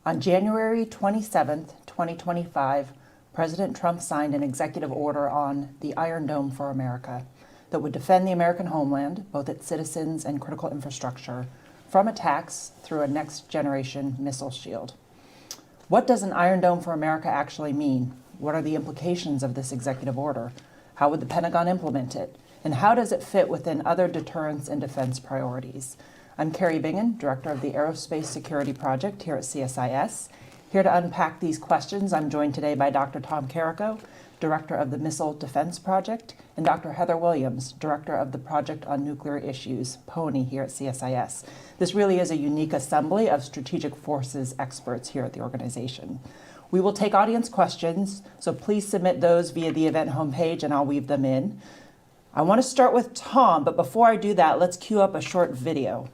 On January 27, 2025, President Trump signed an executive order on the Iron Dome for America that would defend the American homeland, both its citizens and critical infrastructure, from attacks through a next-generation missile shield. What does an Iron Dome for America actually mean? What are the implications of this executive order? How would the Pentagon implement it? And how does it fit within other deterrence and defense priorities? I'm Kari Bingen, Director of the Aerospace Security Project here at CSIS. Here to unpack these questions, I'm joined today by Dr. Tom Karako, Director of the Missile Defense Project, and Dr. Heather Williams, Director of the Project on Nuclear Issues, PONI, here at CSIS. This really is a unique assembly of strategic forces experts here at the organization. We will take audience questions, so please submit those via the event homepage and I'll weave them in. I want to start with Tom, but before I do that, let's cue up a short video.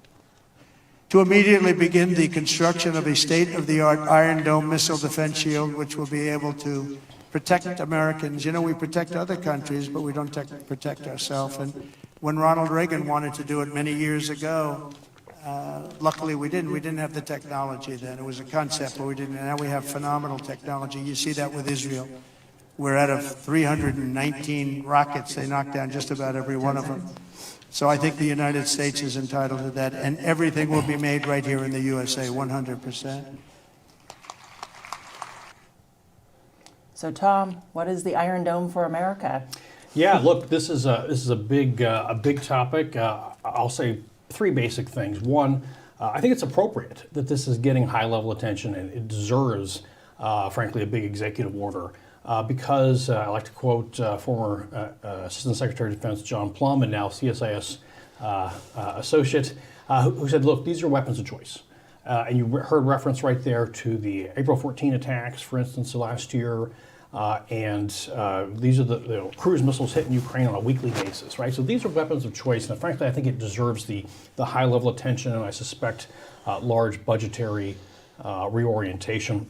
To immediately begin the construction of a state-of-the-art Iron Dome missile defense shield, which will be able to protect Americans. You know, we protect other countries, but we don't protect ourselves. And when Ronald Reagan wanted to do it many years ago, luckily we didn't. We didn't have the technology then. It was a concept, but we didn't. And now we have phenomenal technology. You see that with Israel. We're out of 319 rockets. They knocked down just about every one of them. So I think the United States is entitled to that, and everything will be made right here in the USA, 100%. So Tom, what is the Iron Dome for America? Yeah, look, this is a big topic. I'll say three basic things. One, I think it's appropriate that this is getting high-level attention, and it deserves, frankly, a big executive order. Because I like to quote former Assistant Secretary of Defense John Plum and now CSIS associate, who said, look, these are weapons of choice. And you heard reference right there to the April 14 attacks, for instance, last year. And these are the cruise missiles hitting Ukraine on a weekly basis, right? So these are weapons of choice. And frankly, I think it deserves the high-level attention, and I suspect large budgetary reorientation.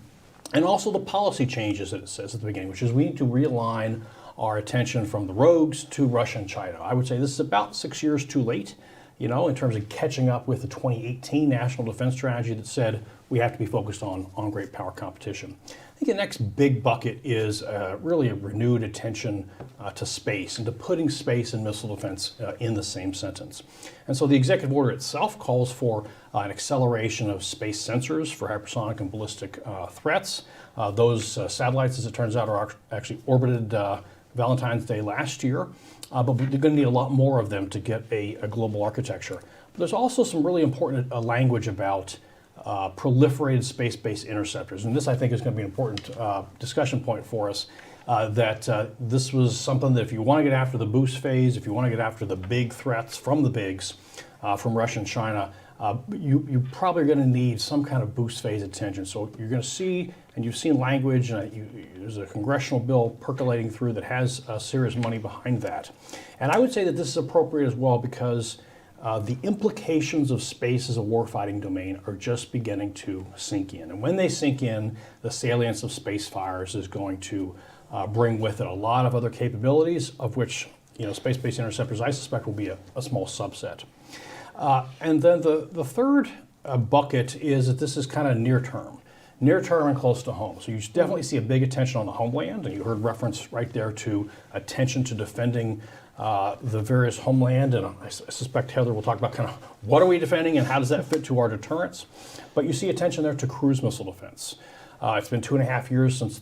And also the policy changes that it says at the beginning, which is we need to realign our attention from the rogues to Russia and China. I would say this is about 6 years too late, you know, in terms of catching up with the 2018 National Defense Strategy that said we have to be focused on great power competition. I think the next big bucket is really a renewed attention to space and to putting space and missile defense in the same sentence. And so the executive order itself calls for an acceleration of space sensors for hypersonic and ballistic threats. Those satellites, as it turns out, are actually orbited Valentine's Day last year, but we're going to need a lot more of them to get a global architecture. But there's also some really important language about proliferated space-based interceptors. And this, I think, is going to be an important discussion point for us, that this was something that if you want to get after the boost phase, if you want to get after the big threats from the bigs, from Russia and China, you probably are going to need some kind of boost phase attention. So you're going to see, and you've seen language, there's a congressional bill percolating through that has serious money behind that. And I would say that this is appropriate as well because the implications of space as a warfighting domain are just beginning to sink in. And when they sink in, the salience of space fires is going to bring with it a lot of other capabilities, of which space-based interceptors, I suspect, will be a small subset. And then the third bucket is that this is kind of near term and close to home. So you definitely see a big attention on the homeland, and you heard reference right there to attention to defending the various homeland, and I suspect Heather will talk about kind of what are we defending and how does that fit to our deterrence. But you see attention there to cruise missile defense. It's been 2.5 years since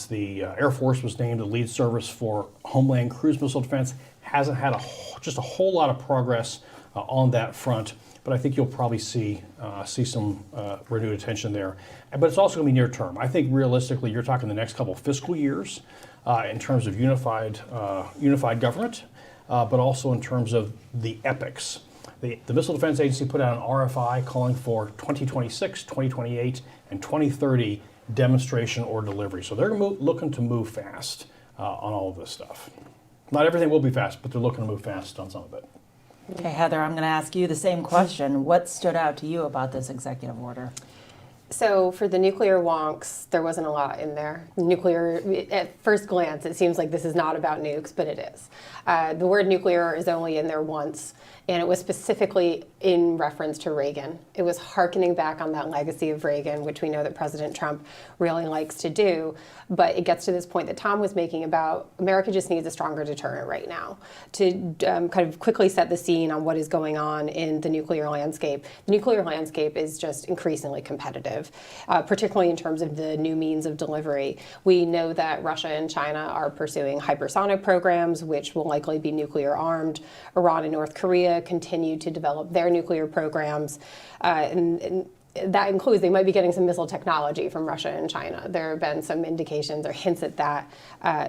the Air Force was named the lead service for homeland cruise missile defense. Hasn't had just a whole lot of progress on that front, but I think you'll probably see some renewed attention there. But it's also going to be near term. I think realistically, you're talking the next couple of fiscal years in terms of unified government, but also in terms of the epics. The Missile Defense Agency put out an RFI calling for 2026, 2028, and 2030 demonstration or delivery. So they're looking to move fast on all of this stuff. Not everything will be fast, but they're looking to move fast on some of it. Okay, Heather, I'm going to ask you the same question. What stood out to you about this executive order? So for the nuclear wonks, there wasn't a lot in there. Nuclear, at first glance, it seems like this is not about nukes, but it is. The word nuclear is only in there once, And it was specifically in reference to Reagan. It was hearkening back on that legacy of Reagan, which we know that President Trump really likes to do. But it gets to this point that Tom was making about America just needs a stronger deterrent right now to kind of quickly set the scene on what is going on in the nuclear landscape. The nuclear landscape is just increasingly competitive, particularly in terms of the new means of delivery. We know that Russia and China are pursuing hypersonic programs, which will likely be nuclear armed. Iran and North Korea continue to develop their nuclear programs. And that includes, they might be getting some missile technology from Russia and China. There have been some indications or hints at that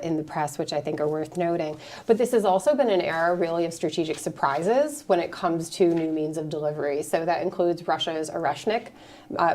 in the press, which I think are worth noting. But this has also been an era really of strategic surprises when it comes to new means of delivery. So that includes Russia's Oreshnik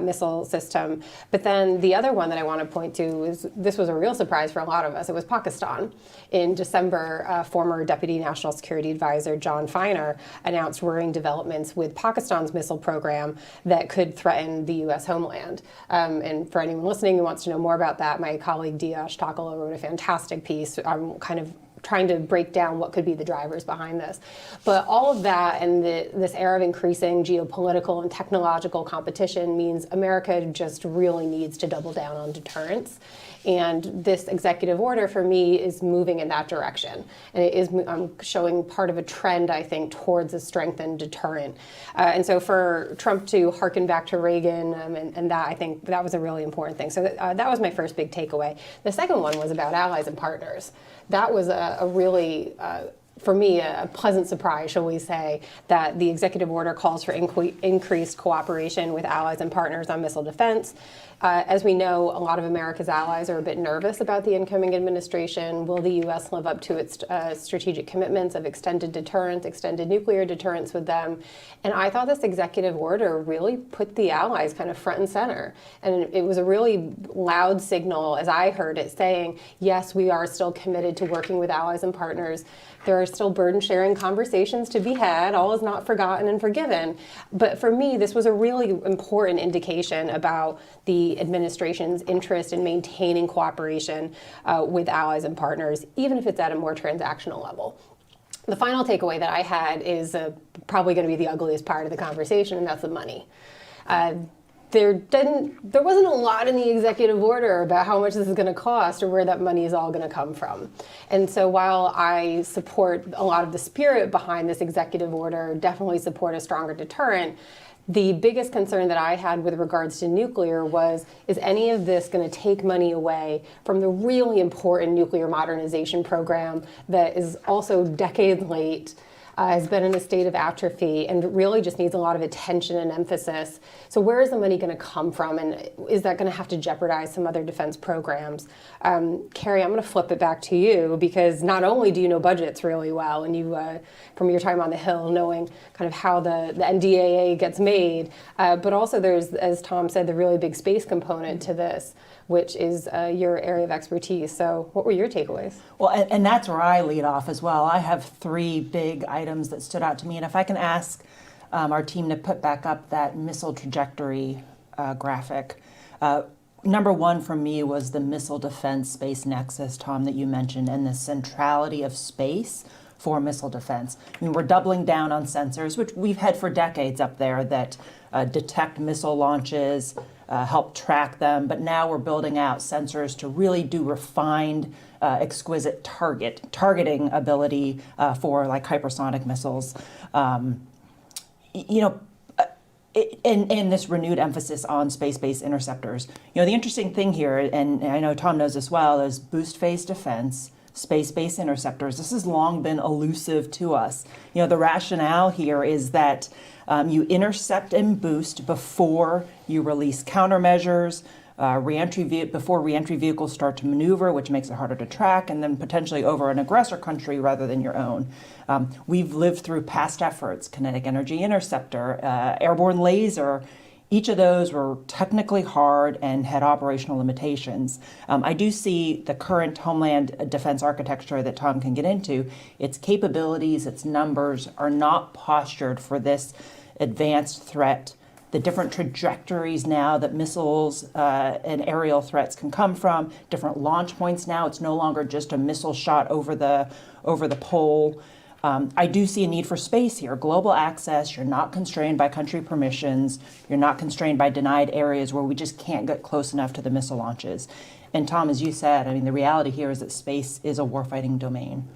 missile system. But then the other one that I want to point to is, this was a real surprise for a lot of us, it was Pakistan. In December, former Deputy National Security Advisor John Feiner announced worrying developments with Pakistan's missile program that could threaten the U.S. homeland. And for anyone listening who wants to know more about that, my colleague Dia Ashtakala wrote a fantastic piece kind of trying to break down what could be the drivers behind this. But all of that and this era of increasing geopolitical and technological competition means America just really needs to double down on deterrence. And this executive order, for me, is moving in that direction. And it is showing part of a trend, I think, towards a strengthened deterrent. And so for Trump to hearken back to Reagan and that, I think that was a really important thing. So that was my first big takeaway. The second one was about allies and partners. That was a really, for me, a pleasant surprise, shall we say, that the executive order calls for increased cooperation with allies and partners on missile defense. As we know, a lot of America's allies are a bit nervous about the incoming administration. Will the U.S. live up to its strategic commitments of extended deterrence, extended nuclear deterrence with them? And I thought this executive order really put the allies kind of front and center. And it was a really loud signal, as I heard it, saying, yes, we are still committed to working with allies and partners. There are still burden-sharing conversations to be had. All is not forgotten and forgiven. But for me, this was a really important indication about the administration's interest in maintaining cooperation with allies and partners, even if it's at a more transactional level. The final takeaway that I had is probably going to be the ugliest part of the conversation, and that's the money. There wasn't a lot in the executive order about how much this is going to cost or where that money is all going to come from. And so while I support a lot of the spirit behind this executive order, definitely support a stronger deterrent, the biggest concern that I had with regards to nuclear was, is any of this going to take money away from the really important nuclear modernization program that is also decades late, has been in a state of atrophy, and really just needs a lot of attention and emphasis. So where is the money going to come from, and is that going to have to jeopardize some other defense programs? Kari, I'm going to flip it back to you, because not only do you know budgets really well, and you, from your time on the Hill, knowing kind of how the NDAA gets made, but also there's, as Tom said, the really big space component to this, which is your area of expertise. So what were your takeaways? Well, and that's where I lead off as well. I have three big items that stood out to me. And if I can ask our team to put back up that missile trajectory graphic. Number one for me was the missile defense space nexus, Tom, that you mentioned, and the centrality of space for missile defense. I mean, we're doubling down on sensors, which we've had for decades up there, that detect missile launches, help track them, but now we're building out sensors to really do refined, exquisite targeting ability for like hypersonic missiles. And this renewed emphasis on space-based interceptors. You know, the interesting thing here, and I know Tom knows this well, is boost phase defense, space-based interceptors. This has long been elusive to us. You know, the rationale here is that you intercept and boost before you release countermeasures, before reentry vehicles start to maneuver, which makes it harder to track, and then potentially over an aggressor country rather than your own. We've lived through past efforts, kinetic energy interceptor, airborne laser. Each of those were technically hard and had operational limitations. I do see the current Homeland Defense architecture that Tom can get into. Its capabilities, its numbers are not postured for this advanced threat. The different trajectories now that missiles and aerial threats can come from, different launch points now. It's no longer just a missile shot over the pole. I do see a need for space here. Global access, you're not constrained by country permissions, you're not constrained by denied areas where we just can't get close enough to the missile launches. And Tom, as you said, I mean, the reality here is that space is a warfighting domain.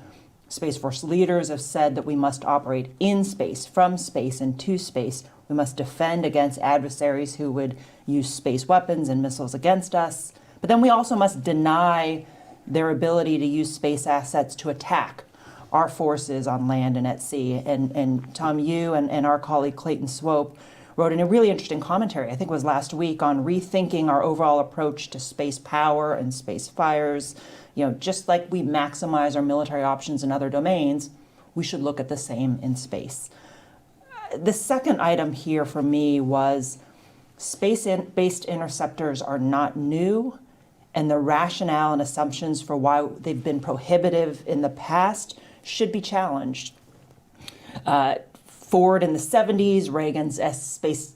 Space Force leaders have said that we must operate in space, from space, and to space. We must defend against adversaries who would use space weapons and missiles against us. But then we also must deny their ability to use space assets to attack our forces on land and at sea. And Tom, you and our colleague Clayton Swope wrote in a really interesting commentary, I think it was last week, on rethinking our overall approach to space power and space fires. You know, just like we maximize our military options in other domains, we should look at the same in space. The second item here for me was space-based interceptors are not new, and the rationale and assumptions for why they've been prohibitive in the past should be challenged. Ford in the 70s, Reagan's Space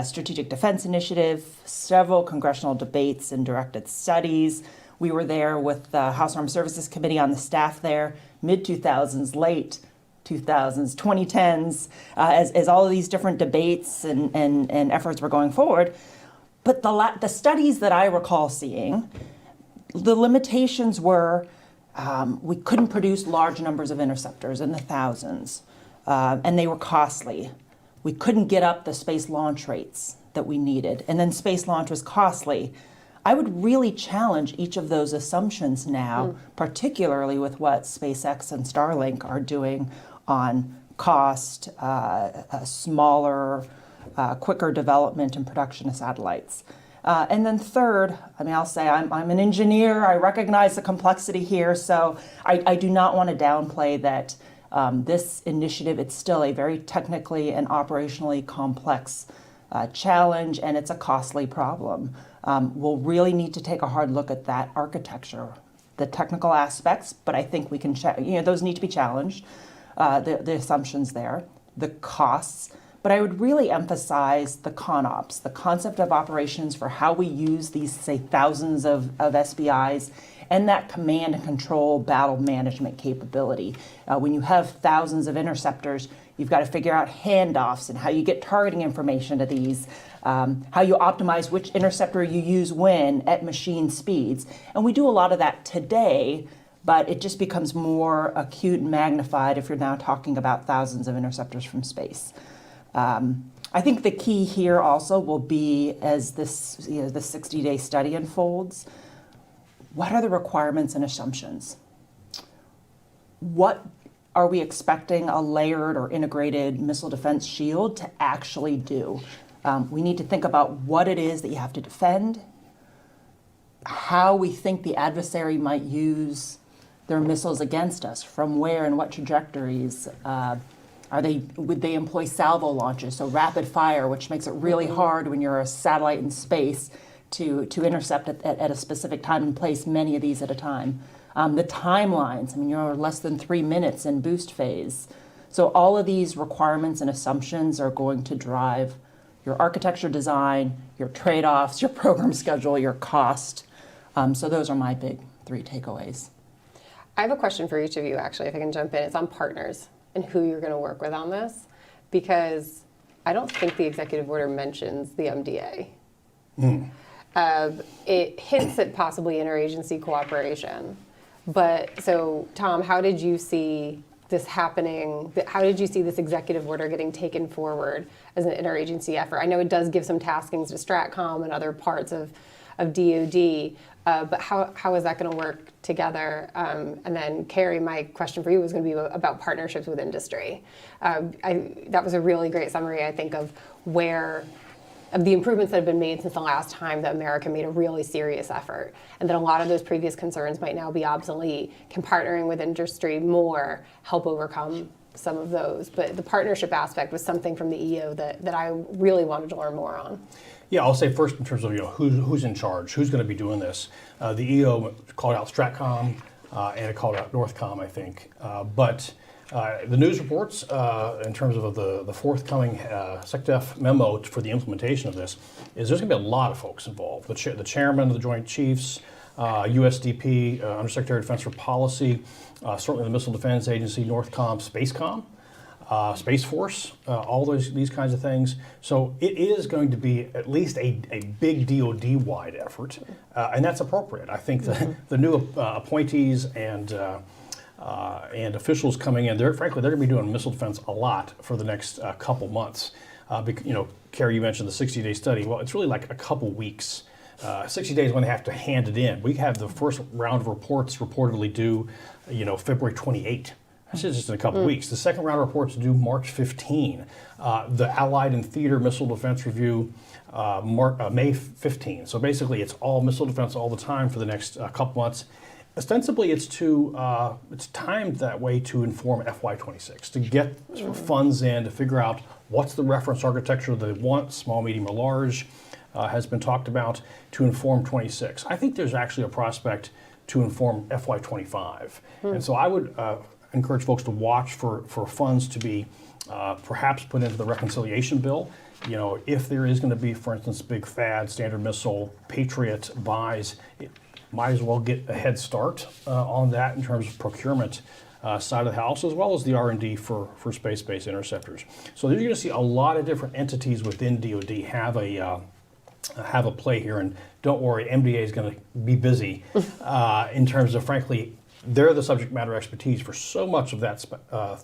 Strategic Defense Initiative, several congressional debates and directed studies. We were there with the House Armed Services Committee on the staff there, mid-2000s, late 2000s, 2010s, as all of these different debates and efforts were going forward. But the studies that I recall seeing, the limitations were we couldn't produce large numbers of interceptors in the thousands, and they were costly. We couldn't get up the space launch rates that we needed, and then space launch was costly. I would really challenge each of those assumptions now, particularly with what SpaceX and Starlink are doing on cost, smaller, quicker development and production of satellites. And then third, I mean, I'll say I'm an engineer. I recognize the complexity here, so I do not want to downplay that this initiative, it's still a very technically and operationally complex challenge, and it's a costly problem. We'll really need to take a hard look at that architecture, the technical aspects, but I think we can, those need to be challenged, the assumptions there, the costs. But I would really emphasize the ConOps, the concept of operations for how we use these, say, thousands of SBIs, and that command and control battle management capability. When you have thousands of interceptors, you've got to figure out handoffs and how you get targeting information to these, how you optimize which interceptor you use when at machine speeds. And we do a lot of that today, but it just becomes more acute and magnified if you're now talking about thousands of interceptors from space. I think the key here also will be, as this, the 60-day study unfolds, what are the requirements and assumptions? What are we expecting a layered or integrated missile defense shield to actually do? We need to think about what it is that you have to defend, how we think the adversary might use their missiles against us, from where and what trajectories. Would they employ salvo launches, so rapid fire, which makes it really hard when you're a satellite in space to intercept at a specific time and place many of these at a time. The timelines, I mean, you're less than 3 minutes in boost phase. So all of these requirements and assumptions are going to drive your architecture design, your trade-offs, your program schedule, your cost. So those are my big 3 takeaways. I have a question for each of you, actually, if I can jump in. It's on partners and who you're going to work with on this, because I don't think the executive order mentions the MDA. It hints at possibly interagency cooperation. But so, Tom, how did you see this happening? How did you see this executive order getting taken forward as an interagency effort? I know it does give some taskings to STRATCOM and other parts of DoD, but how is that going to work together? And then, Kari, my question for you was going to be about partnerships with industry. That was a really great summary, I think, of the improvements that have been made since the last time that America made a really serious effort, and that a lot of those previous concerns might now be obsolete. Can partnering with industry more help overcome some of those? But the partnership aspect was something from the EO that I really wanted to learn more on. Yeah, I'll say first in terms of who's in charge, who's going to be doing this. The EO called out STRATCOM and it called out NORTHCOM, I think. But the news reports in terms of the forthcoming SecDef memo for the implementation of this is there's going to be a lot of folks involved. The chairman of the Joint Chiefs, USDP, Undersecretary of Defense for Policy, certainly the Missile Defense Agency, Northcom, Spacecom, Space Force, all these kinds of things. So it is going to be at least a big DoD-wide effort, and that's appropriate. I think the new appointees and officials coming in, frankly, they're going to be doing missile defense a lot for the next couple months. Kari, you mentioned the 60-day study. Well, it's really like a couple weeks. 60 days when they have to hand it in. We have the first round of reports reportedly due, February 28. That's just in a couple weeks. The second round of reports due March 15. The Allied and Theater Missile Defense Review, May 15. So basically, it's all missile defense all the time for the next couple months. Ostensibly, it's timed that way to inform FY26, to get sort of funds in, to figure out what's the reference architecture they want, small, medium, or large, has been talked about, to inform 26. I think there's actually a prospect to inform FY25. And so I would encourage folks to watch for funds to be perhaps put into the reconciliation bill. If there is going to be, for instance, big THAAD, Standard Missile, Patriot buys, it might as well get a head start on that in terms of procurement side of the house, as well as the R&D for space-based interceptors. So you're going to see a lot of different entities within DoD have a play here, and don't worry, MDA is going to be busy in terms of, frankly, they're the subject matter expertise for so much of that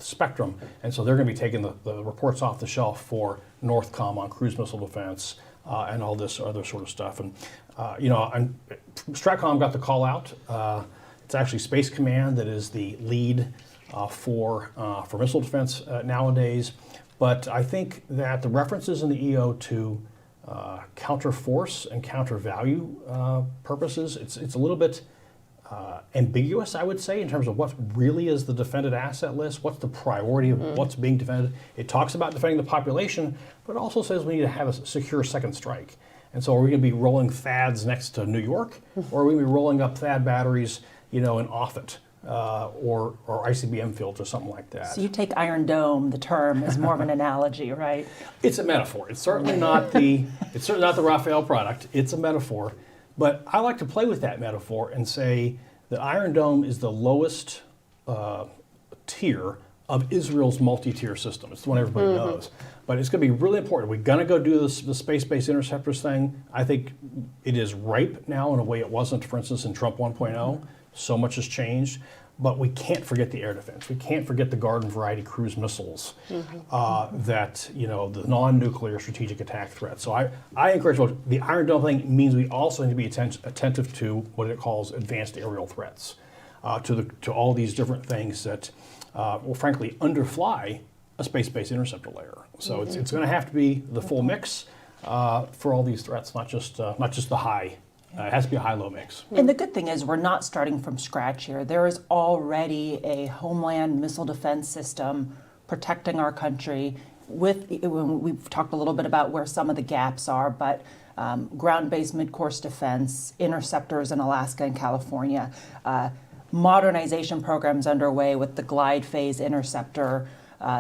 spectrum, and so they're going to be taking the reports off the shelf for Northcom on cruise missile defense and all this other sort of stuff. And Stratcom got the call out. It's actually Space Command that is the lead for missile defense nowadays, but I think that the references in the EO to counter force and counter value purposes, it's a little bit ambiguous, I would say, in terms of what really is the defended asset list, what's the priority of what's being defended. It talks about defending the population, but it also says we need to have a secure second strike. And so are we going to be rolling THAADs next to New York, or are we going to be rolling up THAAD batteries, in Offutt or ICBM fields or something like that? So you take Iron Dome, the term, as more of an analogy, right? It's a metaphor. It's certainly not the Raphael product. It's a metaphor. But I like to play with that metaphor and say that Iron Dome is the lowest tier of Israel's multi-tier system. It's the one everybody knows. But it's going to be really important. We're going to go do the space-based interceptors thing. I think it is ripe now in a way it wasn't, for instance, in Trump 1.0. So much has changed. But we can't forget the air defense. We can't forget the garden variety cruise missiles that, the non-nuclear strategic attack threat. So I encourage folks, the Iron Dome thing means we also need to be attentive to what it calls advanced aerial threats, to all these different things that will frankly underfly a space-based interceptor layer. So it's going to have to be the full mix for all these threats, not just the high. It has to be a high-low mix. And the good thing is we're not starting from scratch here. There is already a homeland missile defense system protecting our country. We've talked a little bit about where some of the gaps are, but ground-based mid-course defense, interceptors in Alaska and California, modernization programs underway with the glide phase interceptor,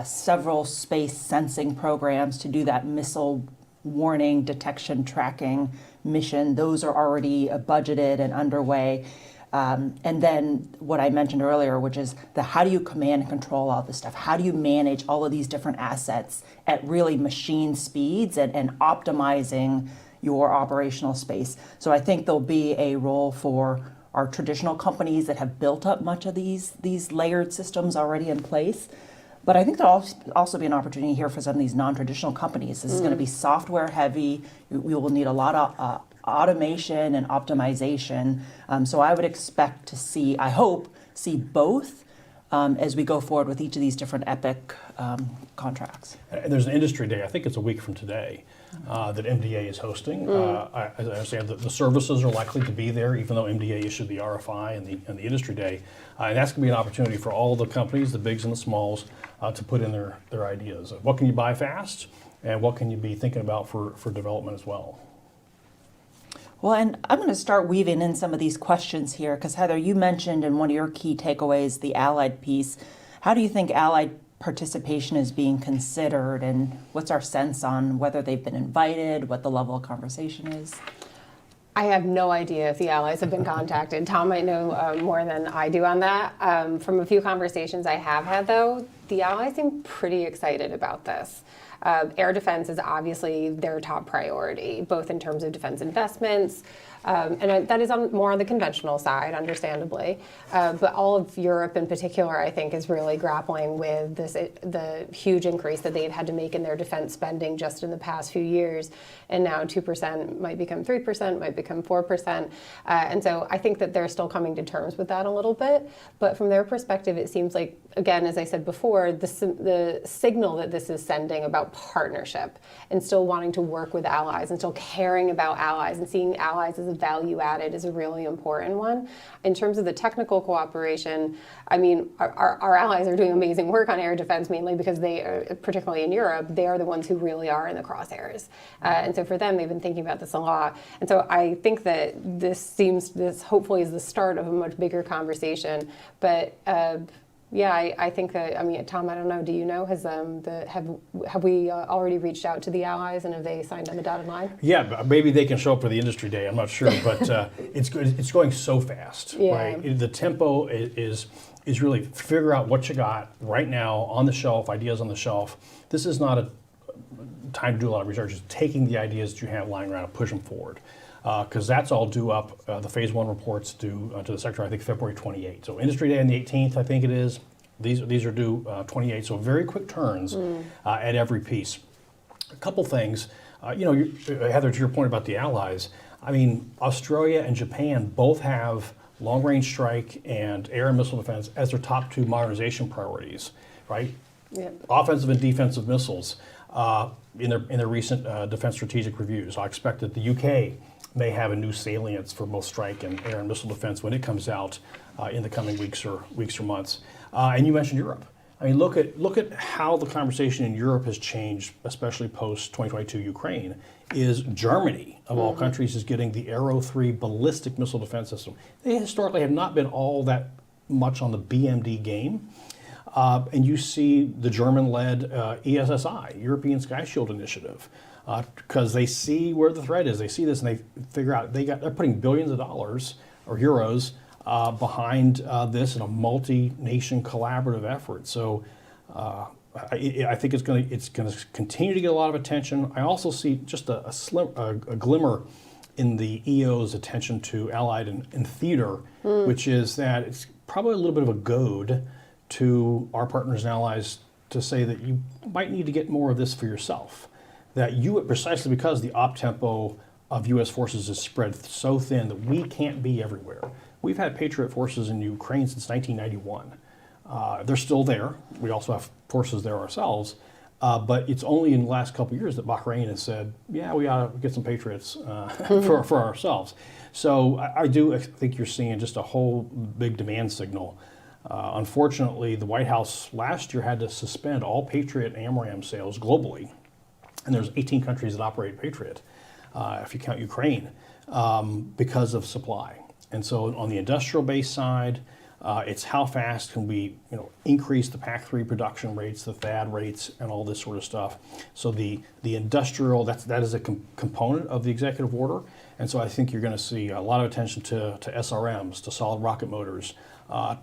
several space sensing programs to do that missile warning, detection, tracking mission. Those are already budgeted and underway. And then what I mentioned earlier, which is how do you command and control all this stuff? How do you manage all of these different assets at really machine speeds and optimizing your operational space? So I think there'll be a role for our traditional companies that have built up much of these layered systems already in place. But I think there'll also be an opportunity here for some of these non-traditional companies. This is going to be software heavy. We will need a lot of automation and optimization. So I would expect to see both as we go forward with each of these different EPIC contracts. And there's an industry day, I think it's a week from today, that MDA is hosting. I understand that the services are likely to be there, even though MDA issued the RFI and the industry day. And that's going to be an opportunity for all the companies, the bigs and the smalls, to put in their ideas. What can you buy fast, and what can you be thinking about for development as well? Well, and I'm going to start weaving in some of these questions here, because Heather, you mentioned in one of your key takeaways the Allied piece. How do you think Allied participation is being considered, and what's our sense on whether they've been invited, what the level of conversation is? I have no idea if the allies have been contacted. Tom might know more than I do on that. From a few conversations I have had, though, the allies seem pretty excited about this. Air defense is obviously their top priority, both in terms of defense investments, and that is more on the conventional side, understandably. But all of Europe in particular, I think, is really grappling with the huge increase that they've had to make in their defense spending just in the past few years. And now 2% might become 3%, might become 4%. And so I think that they're still coming to terms with that a little bit. But from their perspective, it seems like, again, as I said before, the signal that this is sending about partnership and still wanting to work with allies and still caring about allies and seeing allies as a value added is a really important one. In terms of the technical cooperation, I mean, our allies are doing amazing work on air defense, mainly because they are, particularly in Europe, they are the ones who really are in the crosshairs. And so for them, they've been thinking about this a lot. And so I think that this hopefully is the start of a much bigger conversation. But yeah, I think that, I mean, Tom, I don't know, do you know, have we already reached out to the allies and have they signed on the dotted line? Yeah, but maybe they can show up for the industry day, I'm not sure, but it's good. It's going so fast, Yeah. right? The tempo is really figure out what you got right now on the shelf, ideas on the shelf. This is not a time to do a lot of research, it's taking the ideas that you have lying around and push them forward. Because that's all due up, the phase one reports due to the secretary, I think February 28th. So industry day on the 18th, I think it is. These are due 28th, so very quick turns at every piece. A couple things, Heather, to your point about the allies, I mean, Australia and Japan both have long-range strike and air and missile defense as their top two modernization priorities, right? Yep. Offensive and defensive missiles in their recent defense strategic reviews. I expect that the UK may have a new salience for both strike and air and missile defense when it comes out in the coming weeks or months. And you mentioned Europe. I mean, look at how the conversation in Europe has changed, especially post 2022 Ukraine. Is Germany of all countries is getting the Arrow 3 ballistic missile defense system? They historically have not been all that much on the BMD game. And you see the German-led ESSI, European Sky Shield Initiative, because they see where the threat is. They see this and they figure out they're putting billions of dollars or euros behind this in a multi-nation collaborative effort. So I think it's going to continue to get a lot of attention. I also see just a glimmer in the EO's attention to allied and theater, which is that it's probably a little bit of a goad to our partners and allies to say that you might need to get more of this for yourself. That precisely because the op tempo of U.S. forces is spread so thin that we can't be everywhere. We've had Patriot forces in Ukraine since 1991. They're still there. We also have forces there ourselves. But it's only in the last couple of years that Bahrain has said, yeah, we ought to get some Patriots for ourselves. So I do think you're seeing just a whole big demand signal. Unfortunately, the White House last year had to suspend all Patriot AMRAAM sales globally. And there's 18 countries that operate Patriot, if you count Ukraine, because of supply. And so on the industrial base side, it's how fast can we increase the PAC-3 production rates, the THAAD rates, and all this sort of stuff. So the industrial, that is a component of the executive order. And so I think you're going to see a lot of attention to SRMs, to solid rocket motors,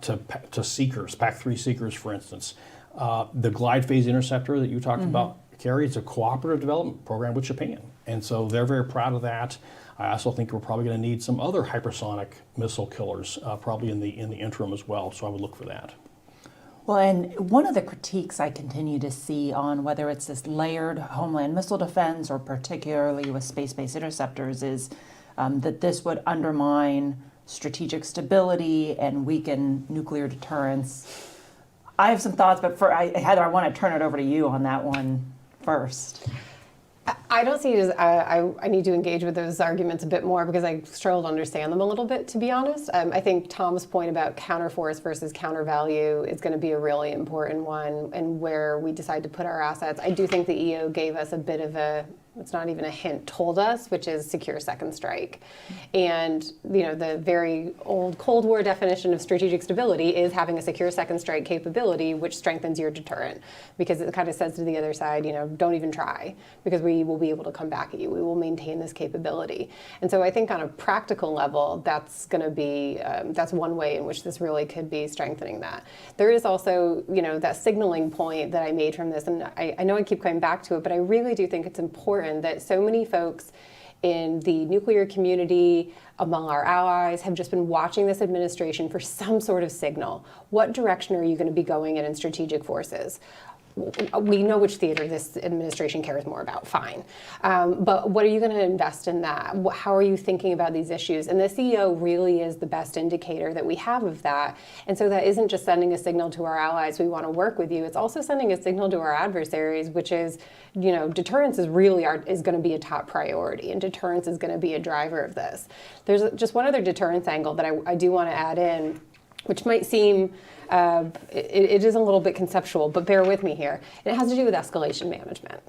to seekers, PAC-3 seekers, for instance. The glide phase interceptor that you talked about, Kari, it's a cooperative development program with Japan. And so they're very proud of that. I also think we're probably going to need some other hypersonic missile killers, probably in the interim as well. So I would look for that. Well, and one of the critiques I continue to see on whether it's this layered homeland missile defense or particularly with space-based interceptors is that this would undermine strategic stability and weaken nuclear deterrence. I have some thoughts, but Heather, I want to turn it over to you on that one first. I don't see it as, I need to engage with those arguments a bit more because I struggle to understand them a little bit, to be honest. I think Tom's point about counterforce versus countervalue is going to be a really important one and where we decide to put our assets. I do think the EO gave us a bit of it's not even a hint, told us, which is secure second strike. And the very old Cold War definition of strategic stability is having a secure second strike capability, which strengthens your deterrent, because it kind of says to the other side, don't even try, because we will be able to come back at you. We will maintain this capability. And so I think on a practical level, that's going to be, that's one way in which this really could be strengthening that. There is also, that signaling point that I made from this, and I know I keep coming back to it, but I really do think it's important that so many folks in the nuclear community, among our allies, have just been watching this administration for some sort of signal. What direction are you going to be going in strategic forces? We know which theater this administration cares more about, fine. But what are you going to invest in that? How are you thinking about these issues? And the CEO really is the best indicator that we have of that. And so that isn't just sending a signal to our allies, we want to work with you. It's also sending a signal to our adversaries, which is, deterrence is really is going to be a top priority, and deterrence is going to be a driver of this. There's just one other deterrence angle that I do want to add in, which might seem, it is a little bit conceptual, but bear with me here. It has to do with escalation management.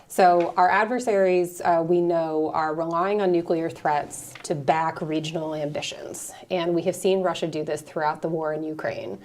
So our adversaries, we know, are relying on nuclear threats to back regional ambitions. And we have seen Russia do this throughout the war in Ukraine.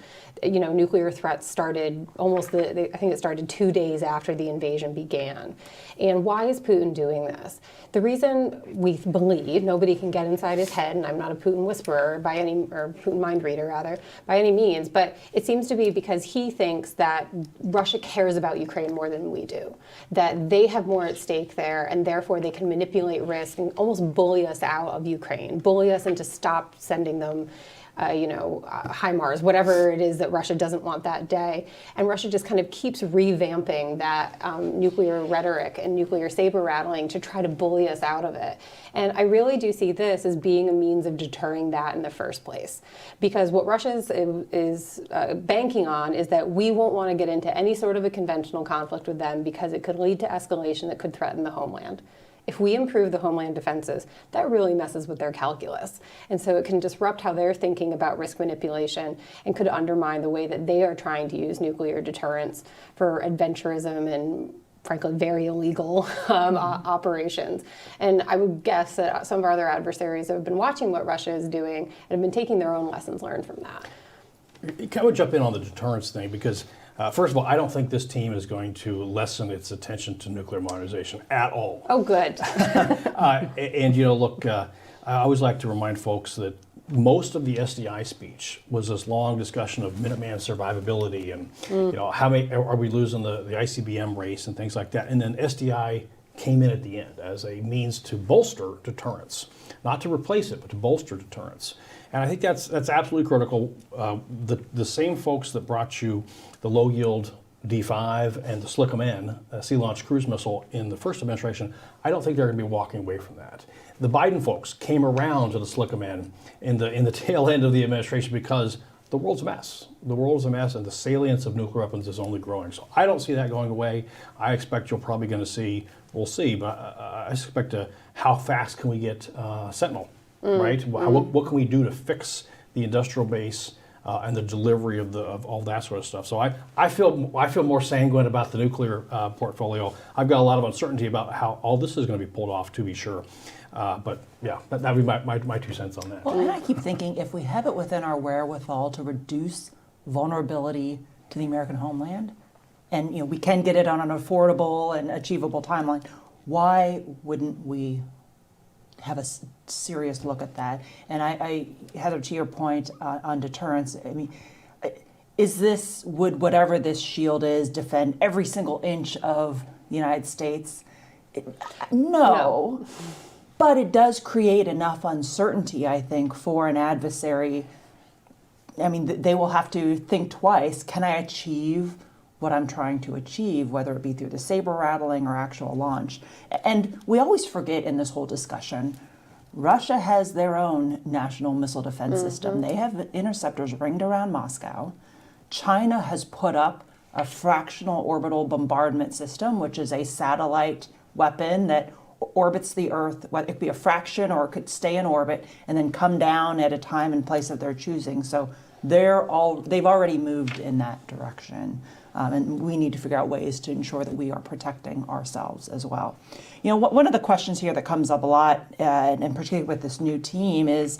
Nuclear threats started I think it started 2 days after the invasion began. And why is Putin doing this? The reason we believe, nobody can get inside his head, and I'm not a Putin whisperer or Putin mind reader rather, by any means, but it seems to be because he thinks that Russia cares about Ukraine more than we do, that they have more at stake there, and therefore they can manipulate risk and almost bully us out of Ukraine, bully us into stop sending them HIMARS, whatever it is that Russia doesn't want that day. And Russia just kind of keeps revamping that nuclear rhetoric and nuclear saber rattling to try to bully us out of it. And I really do see this as being a means of deterring that in the first place. Because what Russia is banking on is that we won't want to get into any sort of a conventional conflict with them because it could lead to escalation that could threaten the homeland. If we improve the homeland defenses, that really messes with their calculus. And so it can disrupt how they're thinking about risk manipulation and could undermine the way that they are trying to use nuclear deterrence for adventurism and, frankly, very illegal operations. And I would guess that some of our other adversaries have been watching what Russia is doing and have been taking their own lessons learned from that. Can I jump in on the deterrence thing? Because first of all, I don't think this team is going to lessen its attention to nuclear modernization at all. Oh, good. And look, I always like to remind folks that most of the SDI speech was this long discussion of Minuteman survivability and how many are we losing the ICBM race and things like that. And then SDI came in at the end as a means to bolster deterrence, not to replace it, but to bolster deterrence. And I think that's absolutely critical. The same folks that brought you the low-yield D5 and the Slickum-N, sea-launched cruise missile in the first administration, I don't think they're going to be walking away from that. The Biden folks came around to the Slickum-N in the tail end of the administration because the world's a mess. The world's a mess, and the salience of nuclear weapons is only growing. So I don't see that going away. I expect you're probably going to see, we'll see, but I expect how fast can we get Sentinel? Right? What can we do to fix the industrial base and the delivery of all that sort of stuff? So I feel more sanguine about the nuclear portfolio. I've got a lot of uncertainty about how all this is going to be pulled off, to be sure. But yeah, that would be my 2 cents on that. Well, and I keep thinking if we have it within our wherewithal to reduce vulnerability to the American homeland, and we can get it on an affordable and achievable timeline, why wouldn't we have a serious look at that? And I Heather, to your point on deterrence, I mean, would whatever this shield is defend every single inch of the United States? No. But it does create enough uncertainty, I think, for an adversary. I mean, they will have to think twice. Can I achieve what I'm trying to achieve, whether it be through the saber rattling or actual launch? And we always forget in this whole discussion, Russia has their own national missile defense system. They have interceptors ringed around Moscow. China has put up a fractional orbital bombardment system, which is a satellite weapon that orbits the Earth. It could be a fraction or it could stay in orbit and then come down at a time and place of their choosing. So they've already moved in that direction. And we need to figure out ways to ensure that we are protecting ourselves as well. You know, one of the questions here that comes up a lot, and particularly with this new team, is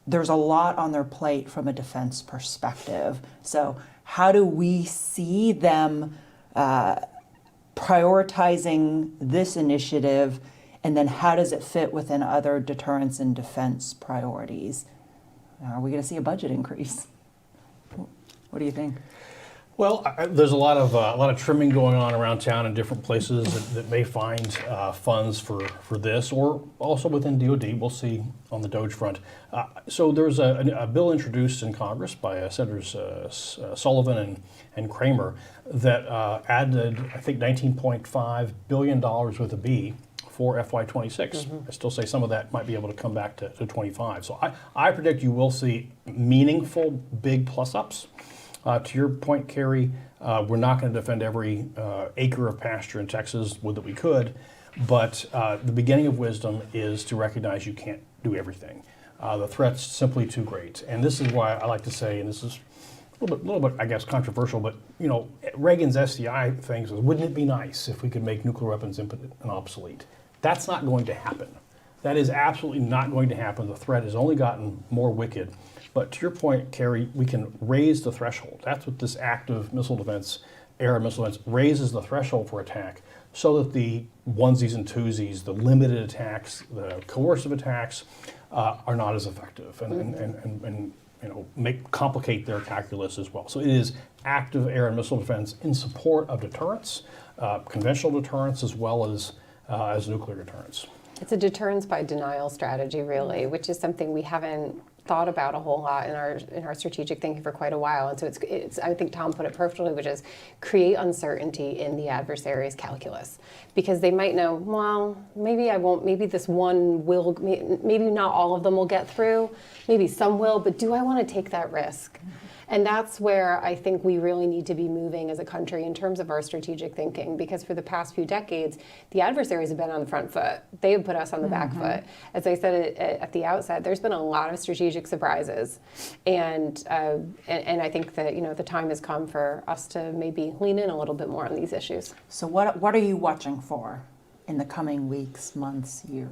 there's a lot on their plate from a defense perspective. So how do we see them prioritizing this initiative, and then how does it fit within other deterrence and defense priorities? Are we going to see a budget increase? What do you think? Well, there's a lot of trimming going on around town in different places that may find funds for this, or also within DoD. We'll see on the DOGE front. So there's a bill introduced in Congress by Senators Sullivan and Kramer that added, I think, $19.5 billion with a B for FY26. I still say some of that might be able to come back to 25. So I predict you will see meaningful big plus-ups. To your point, Kari, we're not going to defend every acre of pasture in Texas, would that we could, but the beginning of wisdom is to recognize you can't do everything. The threat's simply too great. And this is why I like to say, and this is a little bit, I guess, controversial, but you know, Reagan's SDI things was, wouldn't it be nice if we could make nuclear weapons impotent and obsolete? That's not going to happen. That is absolutely not going to happen. The threat has only gotten more wicked. But to your point, Kari, we can raise the threshold. That's what this active missile defense, air missile defense, raises the threshold for attack, so that the onesies and twosies, the limited attacks, the coercive attacks, are not as effective, and you know, complicate their calculus as well. So it is active air and missile defense in support of deterrence, conventional deterrence, as well as nuclear deterrence. It's a deterrence by denial strategy, really, which is something we haven't thought about a whole lot in our strategic thinking for quite a while. And so it's I think Tom put it perfectly, which is create uncertainty in the adversary's calculus, because they might know, well, maybe I won't, maybe this one will, maybe not all of them will get through, maybe some will, but do I want to take that risk? And that's where I think we really need to be moving as a country in terms of our strategic thinking, because for the past few decades, the adversaries have been on the front foot. They have put us on the back foot. As I said at the outset, there's been a lot of strategic surprises. And I think that, you know, the time has come for us to maybe lean in a little bit more on these issues. So what are you watching for in the coming weeks, months, year?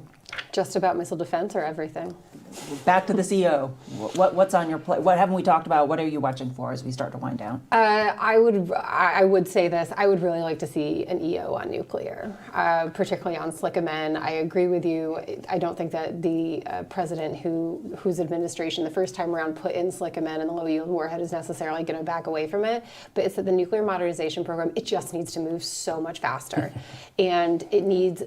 Just about missile defense or everything? Back to the CEO. What's on your plate? What haven't we talked about? What are you watching for as we start to wind down? I would say this. I would really like to see an EO on nuclear, particularly on Slickamen. I agree with you. I don't think that the president whose administration the first time around put in Slickamen and the low yield warhead is necessarily going to back away from it. But it's that the nuclear modernization program, it just needs to move so much faster. And it needs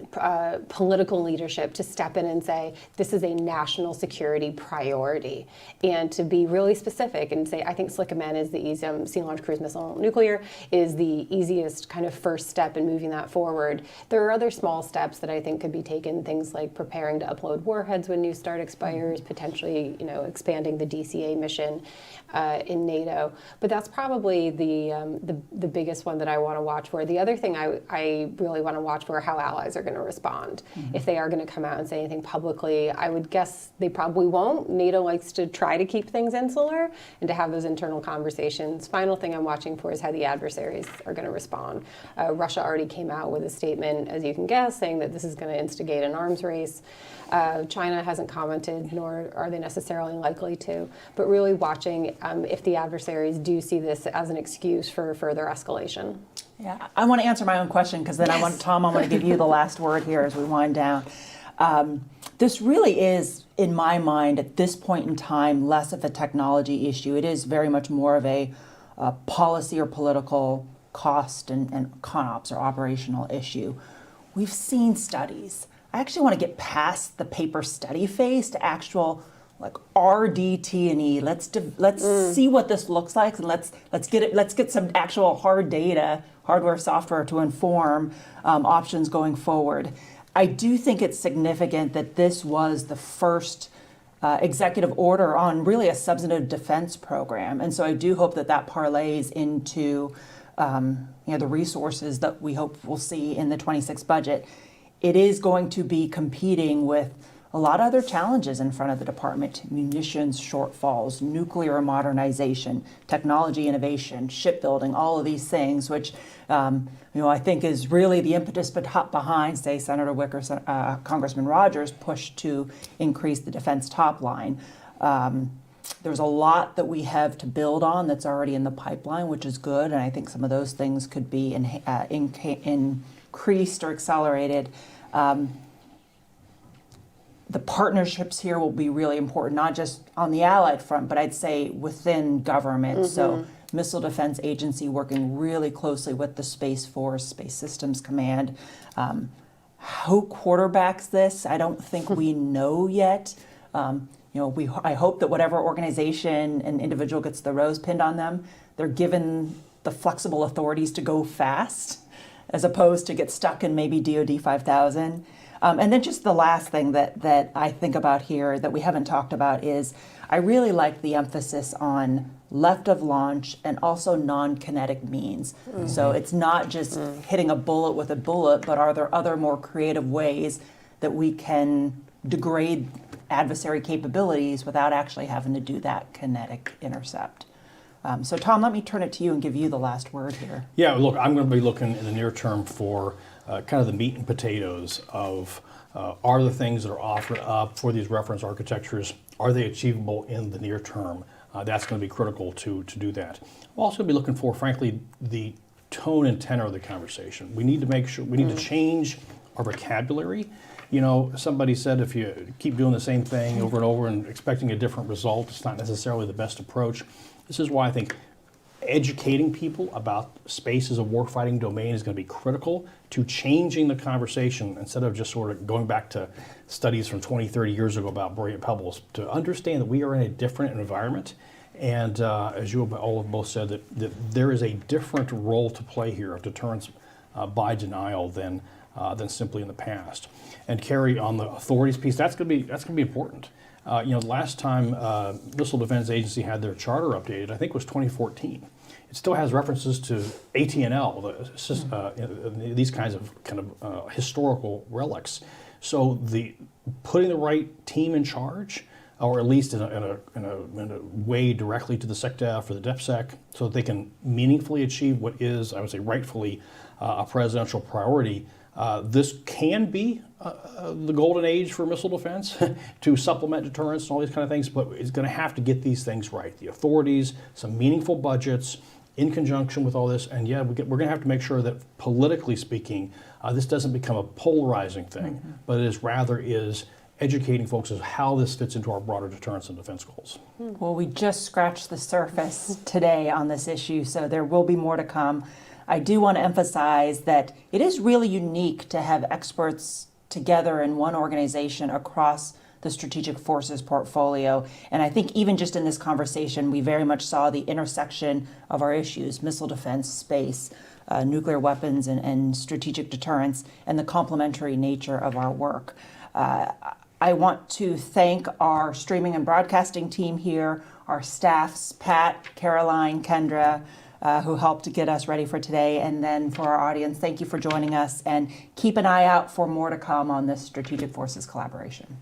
political leadership to step in and say, this is a national security priority. And to be really specific and say, I think Slickamen is the easiest, Sea Launched Cruise Missile Nuclear is the easiest kind of first step in moving that forward. There are other small steps that I think could be taken, things like preparing to upload warheads when New START expires, potentially, you know, expanding the DCA mission in NATO. But that's probably the biggest one that I want to watch for. The other thing I really want to watch for are how allies are going to respond. If they are going to come out and say anything publicly, I would guess they probably won't. NATO likes to try to keep things insular and to have those internal conversations. Final thing I'm watching for is how the adversaries are going to respond. Russia already came out with a statement, as you can guess, saying that this is going to instigate an arms race. China hasn't commented, nor are they necessarily likely to, but really watching if the adversaries do see this as an excuse for further escalation. Yeah, I want to answer my own question, because then I want to give you the last word here as we wind down. This really is, in my mind, at this point in time, less of a technology issue. It is very much more of a policy or political cost and CONOPS or operational issue. We've seen studies. I actually want to get past the paper study phase to actual like RDT&E. Let's see what this looks like, and let's get some actual hard data, hardware, software to inform options going forward. I do think it's significant that this was the first executive order on really a substantive defense program, and so I do hope that parlays into the resources that we hope we'll see in the 26 budget. It is going to be competing with a lot of other challenges in front of the department: munitions shortfalls, nuclear modernization, technology innovation, shipbuilding, all of these things, which I think is really the impetus behind, say, Senator Wicker, Congressman Rogers' push to increase the defense top line. There's a lot that we have to build on that's already in the pipeline, which is good, and I think some of those things could be increased or accelerated. The partnerships here will be really important, not just on the Allied front, but I'd say within government. So Missile Defense Agency working really closely with the Space Force, Space Systems Command. Who quarterbacks this? I don't think we know yet. I hope that whatever organization and individual gets the rose pinned on them, they're given the flexible authorities to go fast, as opposed to get stuck in maybe DoD 5000. And then just the last thing that I think about here that we haven't talked about is I really like the emphasis on left of launch and also non-kinetic means. So it's not just hitting a bullet with a bullet, but are there other more creative ways that we can degrade adversary capabilities without actually having to do that kinetic intercept? So Tom, let me turn it to you and give you the last word here. Yeah, look, I'm going to be looking in the near term for kind of the meat and potatoes of are the things that are offered up for these reference architectures, are they achievable in the near term? That's going to be critical to do that. We'll also be looking for, frankly, the tone and tenor of the conversation. We need to make sure, we need to change our vocabulary. Somebody said if you keep doing the same thing over and over and expecting a different result, it's not necessarily the best approach. This is why I think educating people about space as a warfighting domain is going to be critical to changing the conversation instead of just sort of going back to studies from 20, 30 years ago about brilliant pebbles, to understand that we are in a different environment. And as you all have both said, that there is a different role to play here of deterrence by denial than simply in the past. And Kari, on the authorities piece, that's going to be important. The last time Missile Defense Agency had their charter updated, I think, was 2014. It still has references to AT&L, these kinds of historical relics. So putting the right team in charge, or at least in a way directly to the SecDef or the DepSec, so that they can meaningfully achieve what is, I would say, rightfully a presidential priority. This can be the golden age for missile defense to supplement deterrence and all these kind of things, but it's going to have to get these things right. The authorities, some meaningful budgets in conjunction with all this, and we're going to have to make sure that politically speaking, this doesn't become a polarizing thing, but it is educating folks as how this fits into our broader deterrence and defense goals. Well, we just scratched the surface today on this issue, so there will be more to come. I do want to emphasize that it is really unique to have experts together in one organization across the strategic forces portfolio. And I think even just in this conversation, we very much saw the intersection of our issues: missile defense, space, nuclear weapons, and strategic deterrence, and the complementary nature of our work. I want to thank our streaming and broadcasting team here, our staffs, Pat, Caroline, Kendra, who helped to get us ready for today. And then for our audience, thank you for joining us, and keep an eye out for more to come on this Strategic Forces collaboration.